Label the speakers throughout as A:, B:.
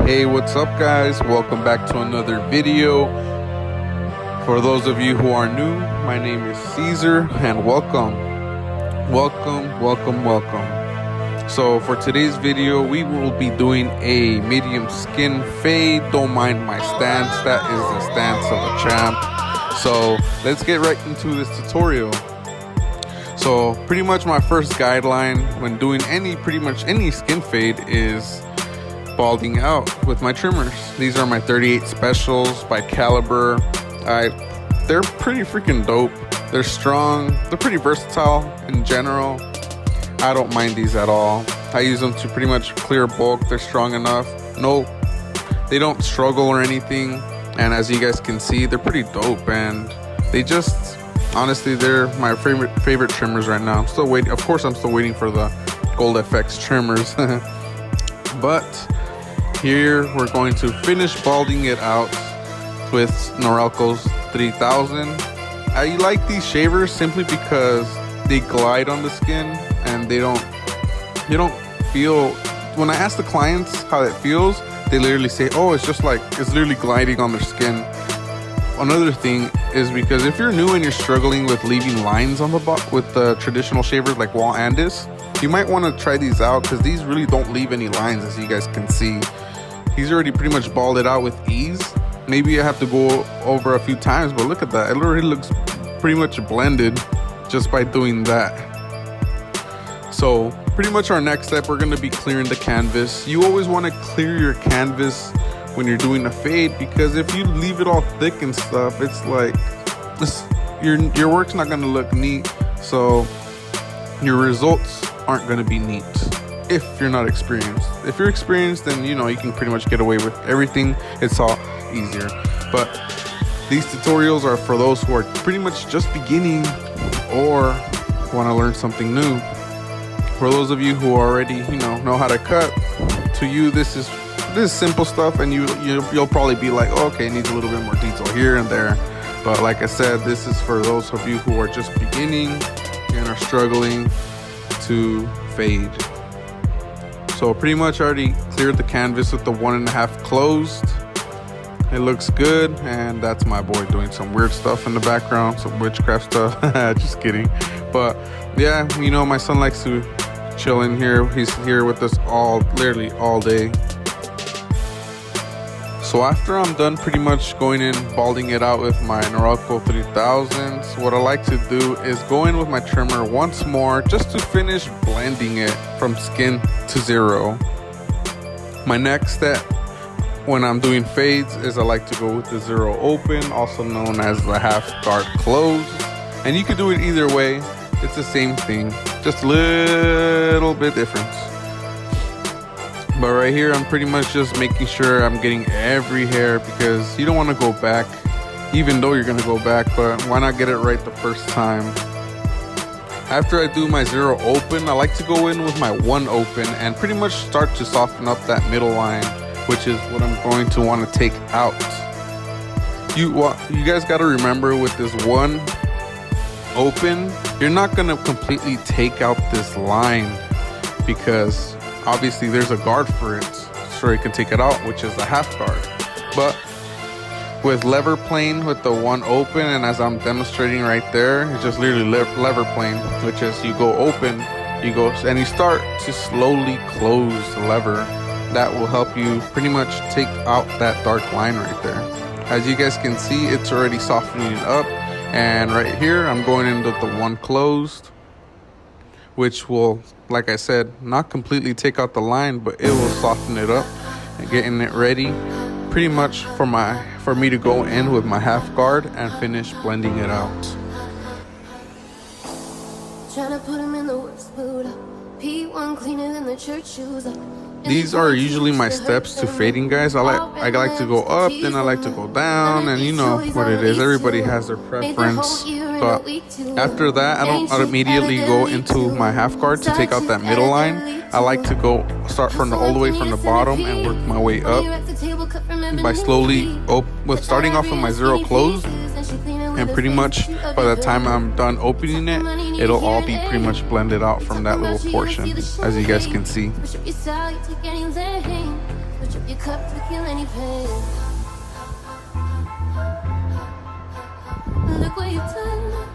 A: Hey, what's up guys? Welcome back to another video. For those of you who are new, my name is Caesar and welcome. So for today's video, we will be doing a medium skin fade. Don't mind my stance, that is the stance of a champ. So let's get right into this tutorial. So pretty much my first guideline when doing pretty much any skin fade is balding out with my trimmers. These are my 38 specials by Caliber. They're pretty freaking dope. They're strong, they're pretty versatile in general. I don't mind these at all. I use them to pretty much clear bulk. They're strong enough. No, they don't struggle or anything. And as you guys can see, they're pretty dope, and they just, honestly, they're my favorite trimmers right now. I'm still waiting. Of course, I'm still waiting for the Gold FX trimmers. But here we're going to finish balding it out with Norelco's 3000. I like these shavers simply because they glide on the skin and they don't feel, when I ask the clients how it feels, they literally say, oh, it's literally gliding on their skin. Another thing is because if you're new and you're struggling with leaving lines on the with the traditional shavers like Wall Andis, you might want to try these out because these really don't leave any lines, as you guys can see. He's already pretty much balded out with ease. Maybe I have to go over a few times, but look at that. It already looks pretty much blended just by doing that. So pretty much our next step, we're going to be clearing the canvas. You always want to clear your canvas when you're doing a fade, because if you leave it all thick and stuff, it's like your work's not going to look neat. So your results aren't going to be neat if you're not experienced. If you're experienced, then you can pretty much get away with everything. It's all easier. But these tutorials are for those who are pretty much just beginning or want to learn something new. For those of you who already know how to cut, to you this is simple stuff, and you'll probably be like, oh, okay, it needs a little bit more detail here and there. But like I said, this is for those of you who are just beginning and are struggling to fade. So pretty much already cleared the canvas with the 1.5 closed. It looks good, and that's my boy doing some weird stuff in the background, some witchcraft stuff. Just kidding. But yeah, my son likes to chill in here. He's here with us literally all day. So after I'm done pretty much going in, balding it out with my Norelco 3000s, what I like to do is go in with my trimmer once more just to finish blending it from skin to zero. My next step when I'm doing fades is I like to go with the zero open, also known as the half guard close. And you can do it either way. It's the same thing, just a little bit different. But right here, I'm pretty much just making sure I'm getting every hair, because you don't want to go back, even though you're going to go back, but why not get it right the first time? After I do my zero open, I like to go in with my one open and pretty much start to soften up that middle line, which is what I'm going to want to take out. You guys got to remember, with this one open, you're not going to completely take out this line, because obviously there's a guard for it, so you can take it out, which is the half guard. But with lever plane with the one open, and as I'm demonstrating right there, it's just literally lever plane, which is you go open, you go and you start to slowly close the lever. That will help you pretty much take out that dark line right there. As you guys can see, it's already softening up, and right here I'm going into the one closed, which will, like I said, not completely take out the line, but it will soften it up and getting it ready pretty much for me to go in with my half guard and finish blending it out. Trying to put him in the worst mood. P1 cleaner than the church shoes. These are usually my steps to fading, guys. I like to go up, then I like to go down, and you know what it is. Everybody has their preference. But after that, I don't immediately go into my half guard to take out that middle line. I like to start all the way from the bottom and work my way up by slowly starting off with my zero closed, and pretty much by the time I'm done opening it, it'll all be pretty much blended out from that little portion, as you guys can see.
B: You cut to kill any pain. Look what you've done.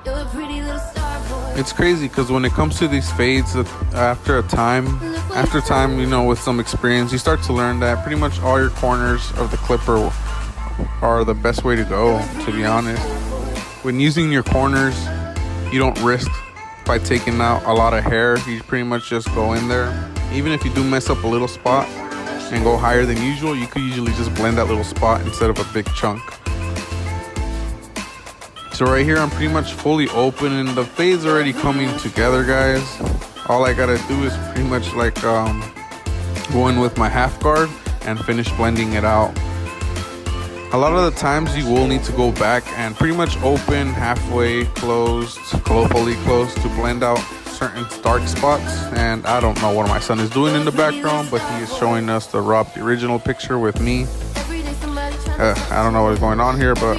B: You're a pretty little star boy.
A: It's crazy because when it comes to these fades, after time, you know, with some experience, you start to learn that pretty much all your corners of the clipper are the best way to go, to be honest. When using your corners, you don't risk by taking out a lot of hair. You pretty much just go in there. Even if you do mess up a little spot and go higher than usual, you could usually just blend that little spot instead of a big chunk. So right here, I'm pretty much fully open and the fade's already coming together, guys. All I gotta do is pretty much like go in with my half guard and finish blending it out. A lot of the times you will need to go back and pretty much open halfway closed, fully closed, to blend out certain dark spots. And I don't know what my son is doing in the background, but he is showing us the original picture with me. I don't know what's going on here, but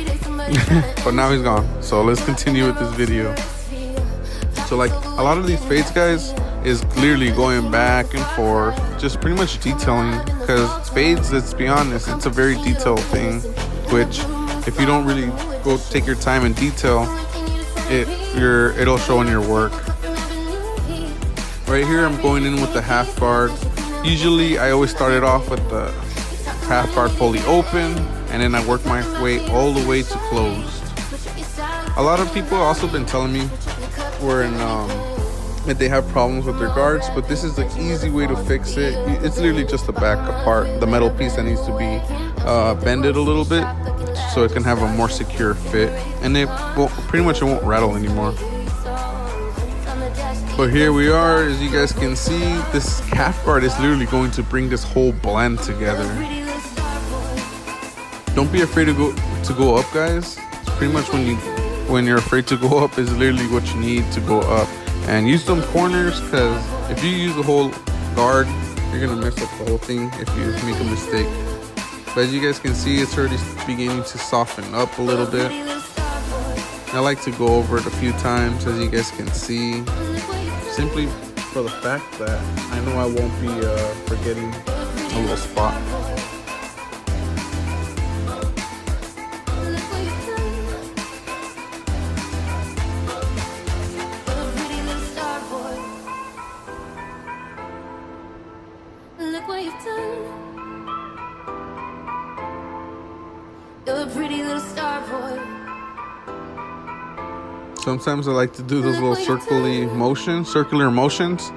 A: but now he's gone. So let's continue with this video. So like a lot of these fades, guys, is clearly going back and forth, just pretty much detailing, because fades, let's be honest, it's a very detailed thing, which if you don't really go take your time and detail it'll show in your work. Right here, I'm going in with the half guard. Usually I always start it off with the half guard fully open, and then I work my way all the way to closed. A lot of people also been telling me that they have problems with their guards, but this is the easy way to fix it. It's literally just the back part, the metal piece that needs to be bended a little bit so it can have a more secure fit, and it won't rattle anymore. But here we are, as you guys can see, this half guard is literally going to bring this whole blend together. Don't be afraid to go up, guys. It's pretty much when you're afraid to go up is literally what you need to go up. And use some corners, because if you use the whole guard, you're gonna mess up the whole thing if you make a mistake. But as you guys can see, it's already beginning to soften up a little bit. I like to go over it a few times, as you guys can see, simply for the fact that I know I won't be forgetting a little spot.
B: Look what you've done. You're a pretty little star boy.
A: Sometimes I like to do those little circular motions,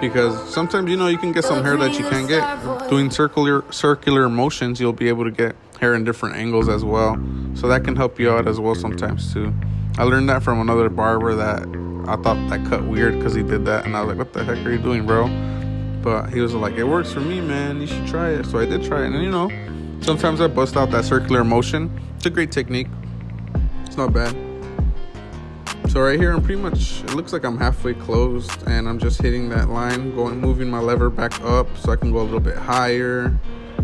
A: because sometimes, you know, you can get some hair that you can't get. Doing circular motions, you'll be able to get hair in different angles as well. So that can help you out as well sometimes too. I learned that from another barber that I thought that cut weird because he did that, and I was like, what the heck are you doing, bro? But he was like, it works for me, man, you should try it. So I did try it, and you know, sometimes I bust out that circular motion. It's a great technique. It's not bad. So right here, I'm pretty much, it looks like I'm halfway closed, and I'm just hitting that line, moving my lever back up so I can go a little bit higher.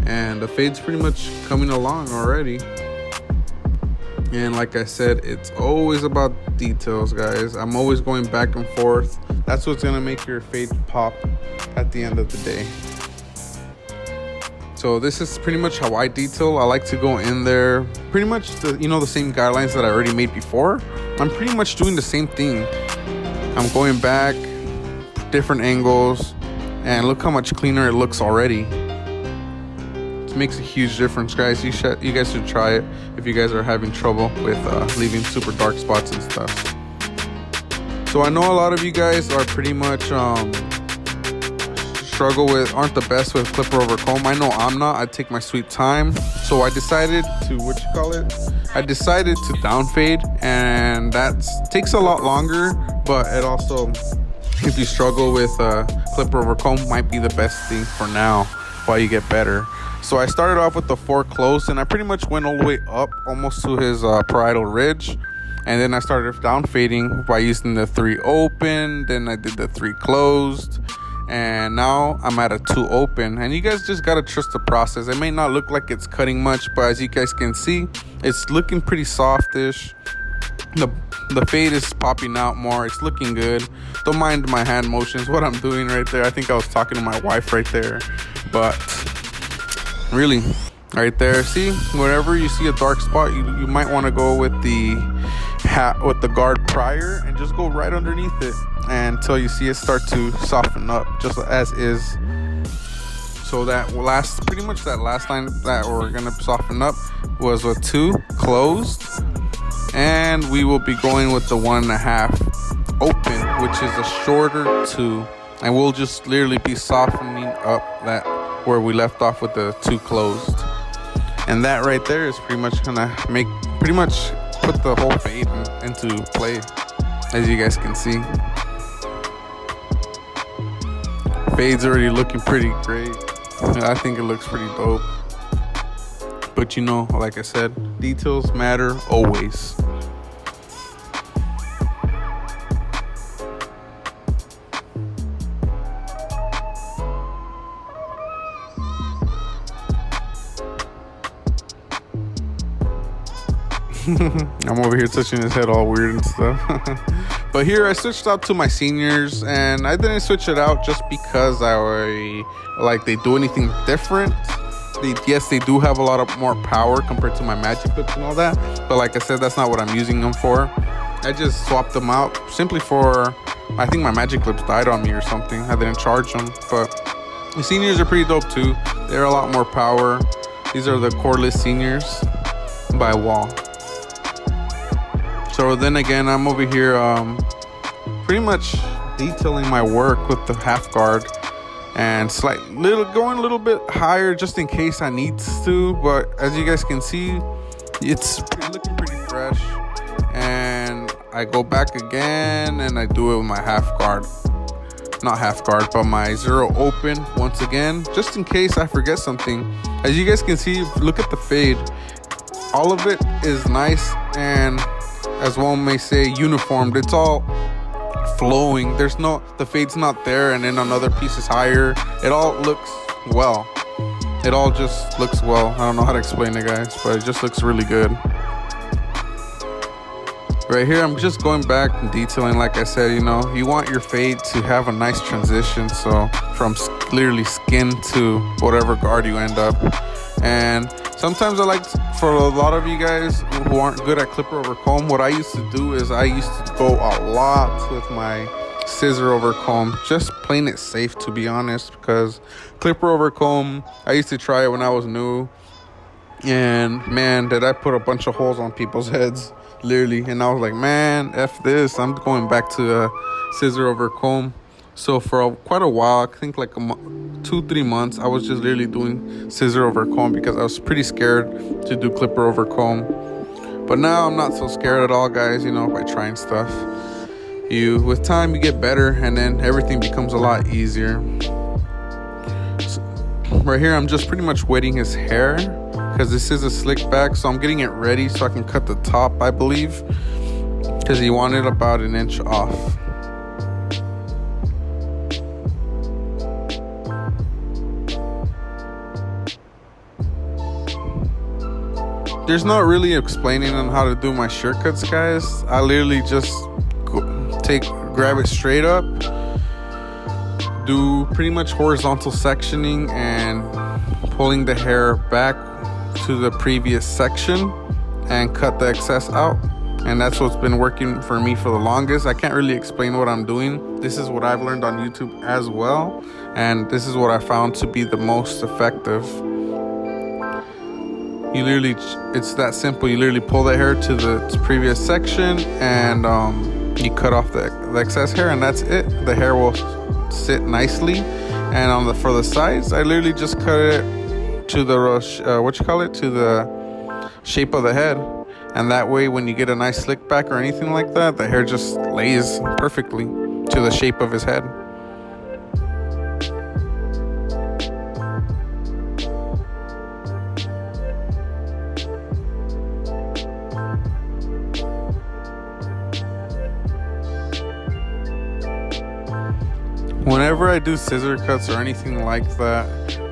A: And the fade's pretty much coming along already. And like I said, it's always about details, guys. I'm always going back and forth. That's what's gonna make your fade pop at the end of the day. So this is pretty much how I detail. I like to go in there, pretty much the same guidelines that I already made before. I'm pretty much doing the same thing. I'm going back, different angles, and look how much cleaner it looks already. It makes a huge difference, guys. You guys should try it if you guys are having trouble with leaving super dark spots and stuff. So I know a lot of you guys are pretty much aren't the best with clipper over comb. I know I'm not. I take my sweet time. So I decided to, I decided to down fade, and that takes a lot longer, but it also, if you struggle with clipper over comb, might be the best thing for now while you get better. So I started off with the 4 closed, and I pretty much went all the way up almost to his parietal ridge. And then I started down fading by using the 3 open. Then I did the 3 closed. And now I'm at a 2 open. And you guys just gotta trust the process. It may not look like it's cutting much, but as you guys can see, it's looking pretty softish. the fade is popping out more. It's looking good. Don't mind my hand motions, what I'm doing right there. I think I was talking to my wife right there, but really, right there, see, whenever you see a dark spot, you might want to go with the hat with the guard prior and just go right underneath it until you see it start to soften up, just as is. So that pretty much that last line that we're gonna soften up was with 2 closed, and we will be going with the 1.5 open, which is a shorter 2, and we'll just literally be softening up that where we left off with the 2 closed. And that right there is pretty much gonna put the whole fade into play, as you guys can see. Fade's already looking pretty great. I think it looks pretty dope. But you know, like I said, details matter always. I'm over here touching his head all weird and stuff. But here I switched out to my seniors, and I didn't switch it out just because they do anything different. Yes, they do have a lot of more power compared to my magic clips and all that, but like I said, that's not what I'm using them for. I just swapped them out simply for, I think my magic clips died on me or something. I didn't charge them. But the seniors are pretty dope too. They're a lot more power. These are the cordless seniors by Wall. So then again, I'm over here pretty much detailing my work with the half guard and going a little bit higher just in case I need to. But as you guys can see, it's looking pretty fresh. And I go back again and I do it with my half guard. Not half guard, but my 0 open once again, just in case I forget something. As you guys can see, look at the fade. All of it is nice and, as one may say, uniformed. It's all flowing. The fade's not there and then another piece is higher. It all looks well. It all just looks well. I don't know how to explain it, guys, but it just looks really good. Right here, I'm just going back and detailing. Like I said, you know, you want your fade to have a nice transition. So from literally skin to whatever guard you end up. And sometimes for a lot of you guys who aren't good at clipper over comb, what I used to do is I used to go a lot with my scissor over comb, just playing it safe, to be honest, because clipper over comb, I used to try it when I was new, and man, did I put a bunch of holes on people's heads, literally. And I was like, man, F this, I'm going back to scissor over comb. So for quite a while, I think like 2-3 months, I was just literally doing scissor over comb because I was pretty scared to do clipper over comb. But now I'm not so scared at all, guys, you know, by trying stuff. With time, you get better, and then everything becomes a lot easier. So, right here, I'm just pretty much wetting his hair because this is a slick back, so I'm getting it ready so I can cut the top, I believe, because he wanted about 1 inch off. There's not really explaining on how to do my shortcuts, guys. I literally just grab it straight up, do pretty much horizontal sectioning and pulling the hair back to the previous section and cut the excess out. And that's what's been working for me for the longest. I can't really explain what I'm doing. This is what I've learned on YouTube as well, and this is what I found to be the most effective. It's that simple. You literally pull the hair to the previous section and you cut off the excess hair, and that's it. The hair will sit nicely. And for the sides, I literally just cut it to the to the shape of the head, and that way when you get a nice slick back or anything like that, the hair just lays perfectly to the shape of his head. Whenever I do scissor cuts or anything like that,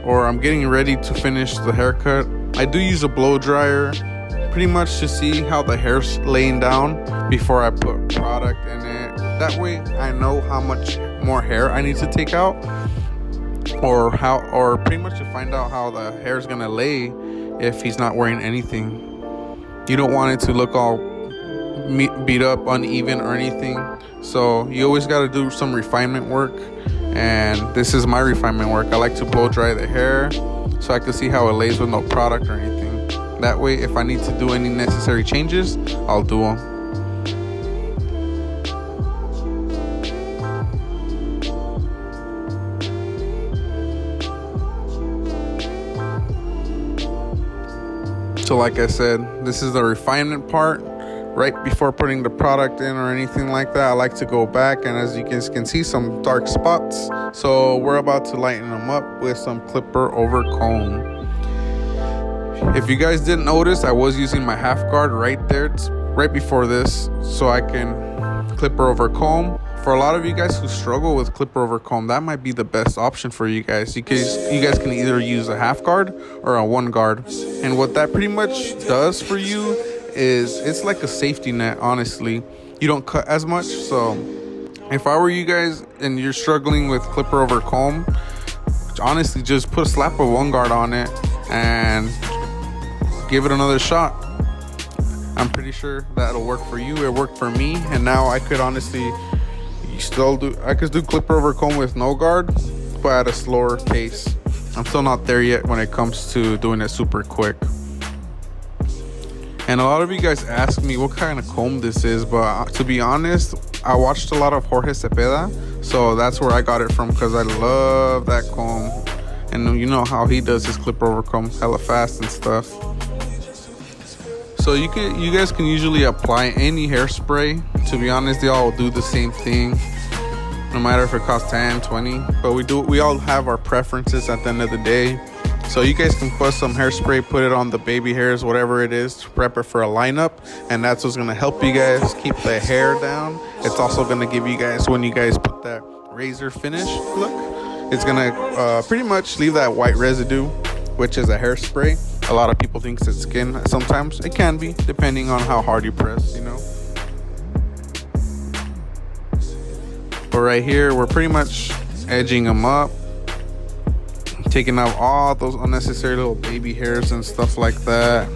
A: or I'm getting ready to finish the haircut, I do use a blow dryer pretty much to see how the hair's laying down before I put product in it. That way I know how much more hair I need to take out, or pretty much to find out how the hair's gonna lay if he's not wearing anything. You don't want it to look all beat up, uneven or anything. So you always got to do some refinement work, and this is my refinement work. I like to blow dry the hair so I can see how it lays with no product or anything. That way if I need to do any necessary changes, I'll do them. So like I said, this is the refinement part. Right before putting the product in or anything like that, I like to go back, and as you guys can see, some dark spots. So we're about to lighten them up with some clipper over comb. If you guys didn't notice, I was using my half guard right there, right before this, so I can clipper over comb. For a lot of you guys who struggle with clipper over comb, that might be the best option for you guys. You guys can either use a half guard or a 1 guard. And what that pretty much does for you is it's like a safety net. Honestly, you don't cut as much. So if I were you guys and you're struggling with clipper over comb, honestly, just put a slap of 1 guard on it and give it another shot. I'm pretty sure that'll work for you. It worked for me, and now I could honestly I could do clipper over comb with no guard, but at a slower pace. I'm still not there yet when it comes to doing it super quick. And a lot of you guys ask me what kind of comb this is, but to be honest, I watched a lot of Jorge Cepeda, so that's where I got it from, because I love that comb. And you know how he does his clipper over comb hella fast and stuff. So you guys can usually apply any hairspray. To be honest, they all do the same thing, no matter if it costs 10, 20. But we all have our preferences at the end of the day. So you guys can put some hairspray, put it on the baby hairs, whatever it is, to prep it for a lineup, and that's what's gonna help you guys keep the hair down. It's also gonna give you guys, when you guys put that razor finish look, it's gonna pretty much leave that white residue, which is a hairspray. A lot of people think it's skin. Sometimes it can be, depending on how hard you press, you know. But right here, we're pretty much edging them up, taking out all those unnecessary little baby hairs and stuff like that,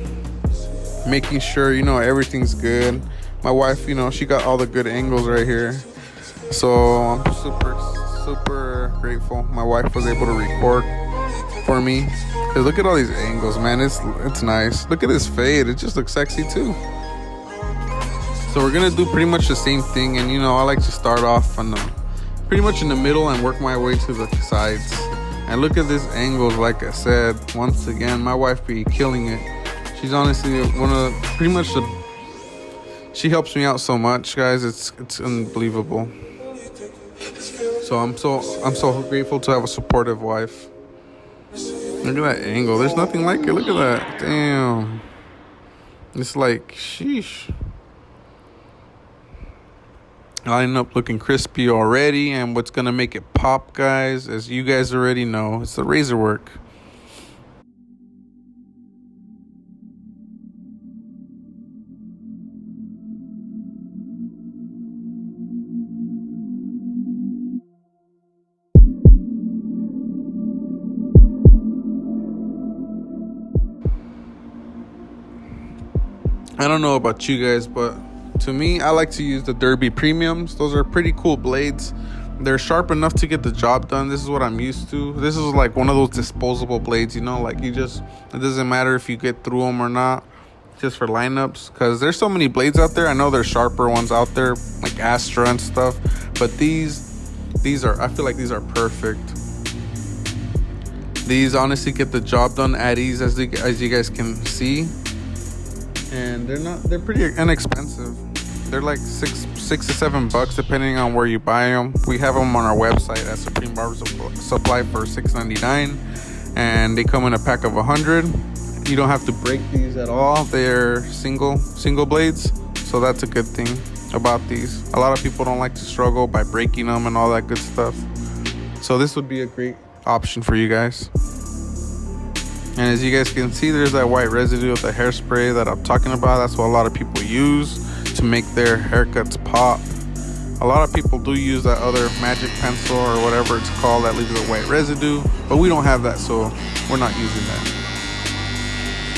A: making sure, you know, everything's good. My wife, you know, she got all the good angles right here, so I'm super grateful my wife was able to record for me. Cause look at all these angles, man. It's nice. Look at this fade. It just looks sexy too. So we're gonna do pretty much the same thing, and you know, I like to start off on pretty much in the middle and work my way to the sides. And look at this angles. Like I said, once again, my wife be killing it. She's honestly one of pretty much she helps me out so much, guys. It's unbelievable. So I'm so grateful to have a supportive wife. Look at that angle. There's nothing like it. Look at that. Damn. It's like, sheesh. Lining up looking crispy already. And what's going to make it pop, guys, as you guys already know, it's the razor work. I don't know about you guys, but to me, I like to use the Derby Premiums. Those are pretty cool blades. They're sharp enough to get the job done. This is what I'm used to. This is like one of those disposable blades, you know, like it doesn't matter if you get through them or not, just for lineups, because there's so many blades out there. I know there's sharper ones out there, like Astra and stuff, but these are, I feel like these are perfect. These honestly get the job done at ease, as you guys can see. And they're pretty inexpensive. They're like $6 to $7 depending on where you buy them. We have them on our website at Supremebarbersupply for $6.99, and they come in a pack of 100. You don't have to break these at all. They're single blades, so that's a good thing about these. A lot of people don't like to struggle by breaking them and all that good stuff, so this would be a great option for you guys. And as you guys can see, there's that white residue of the hairspray that I'm talking about. That's what a lot of people use to make their haircuts pop. A lot of people do use that other magic pencil or whatever it's called that leaves a white residue, but we don't have that, so we're not using that.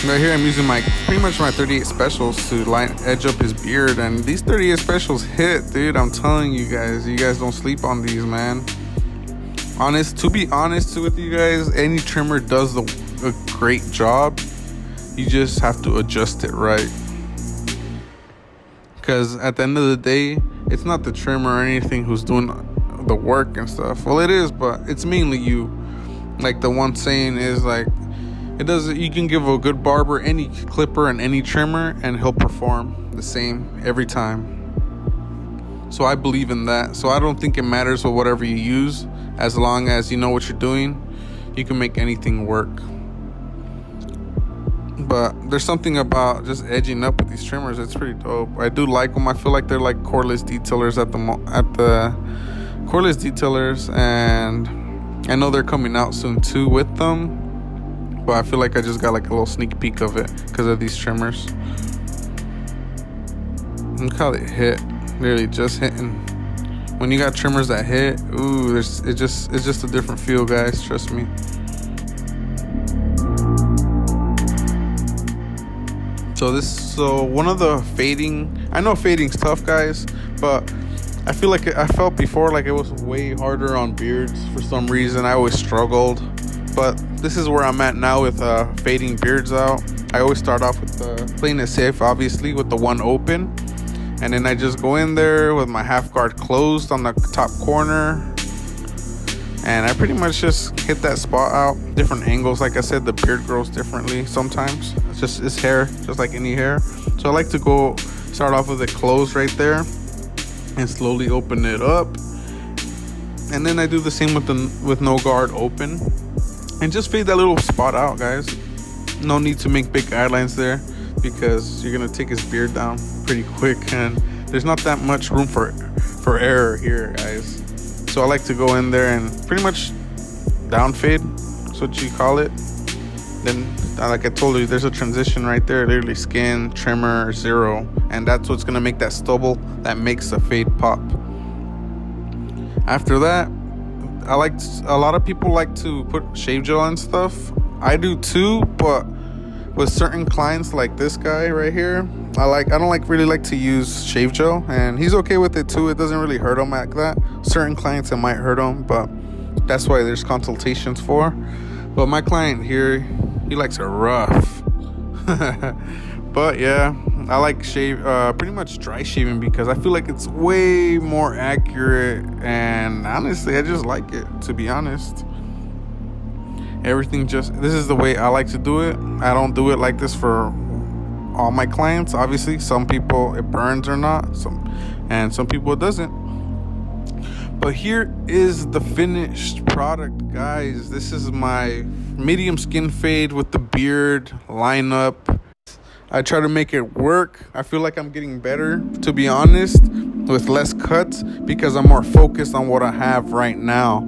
A: Right here I'm using pretty much my 38 specials to edge up his beard, and these 38 specials hit, dude. I'm telling you guys don't sleep on these, man. To be honest with you guys, any trimmer does a great job. You just have to adjust it right, because at the end of the day, it's not the trimmer or anything who's doing the work and stuff. Well, it is, but it's mainly you. Like the one saying is like, you can give a good barber any clipper and any trimmer and he'll perform the same every time. So I believe in that. So I don't think it matters with whatever you use, as long as you know what you're doing, you can make anything work. But there's something about just edging up with these trimmers. It's pretty dope. I do like them. I feel like they're like cordless detailers at the cordless detailers, and I know they're coming out soon too with them. But I feel like I just got like a little sneak peek of it because of these trimmers. Look how they hit. Literally just hitting. When you got trimmers that hit, ooh, it's just a different feel, guys. Trust me. So one of the fading, I know fading's tough, guys, but I feel like I felt before like it was way harder on beards for some reason. I always struggled, but this is where I'm at now with fading beards out. I always start off with playing it safe, obviously, with the one open, and then I just go in there with my half guard closed on the top corner, and I pretty much just hit that spot out. Different angles, like I said, the beard grows differently sometimes. It's hair, just like any hair. So I like to start off with it closed right there and slowly open it up, and then I do the same with no guard open, and just fade that little spot out, guys. No need to make big guidelines there, because you're gonna take his beard down pretty quick, and there's not that much room for error here, guys. So I like to go in there and pretty much down fade, that's what you call it. Then like I told you, there's a transition right there, literally skin, trimmer, zero, and that's what's gonna make that stubble that makes the fade pop. After that, a lot of people like to put shave gel and stuff. I do too, but with certain clients like this guy right here, I don't really like to use shave gel, and he's okay with it too. It doesn't really hurt him like that. Certain clients it might hurt him, but that's why there's consultations for. But my client here, he likes it rough. But yeah, I like pretty much dry shaving, because I feel like it's way more accurate, and honestly I just like it, to be honest. This is the way I like to do it. I don't do it like this for all my clients. Obviously some people it burns or not, and some people it doesn't. But here is the finished product, guys. This is my medium skin fade with the beard lineup. I try to make it work. I feel like I'm getting better, to be honest, with less cuts, because I'm more focused on what I have right now.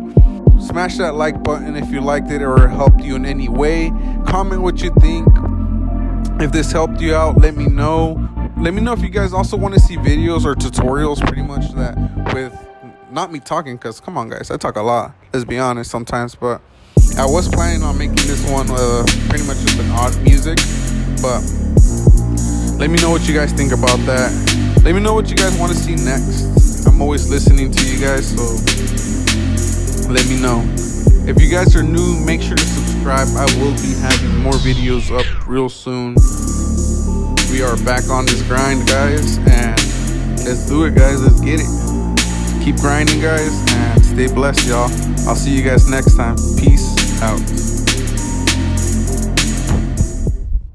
A: Smash that like button if you liked it or it helped you in any way. Comment what you think. If this helped you out, let me know. Let me know if you guys also want to see videos or tutorials, pretty much that with not me talking, because come on, guys, I talk a lot, let's be honest, sometimes. But I was planning on making this one pretty much just an odd music, but let me know what you guys think about that. Let me know what you guys want to see next. I'm always listening to you guys, so let me know. If you guys are new, make sure to subscribe. I will be having more videos up real soon. We are back on this grind, guys, and let's do it, guys. Let's get it. Keep grinding, guys, and stay blessed, y'all. I'll see you guys next time. Peace out.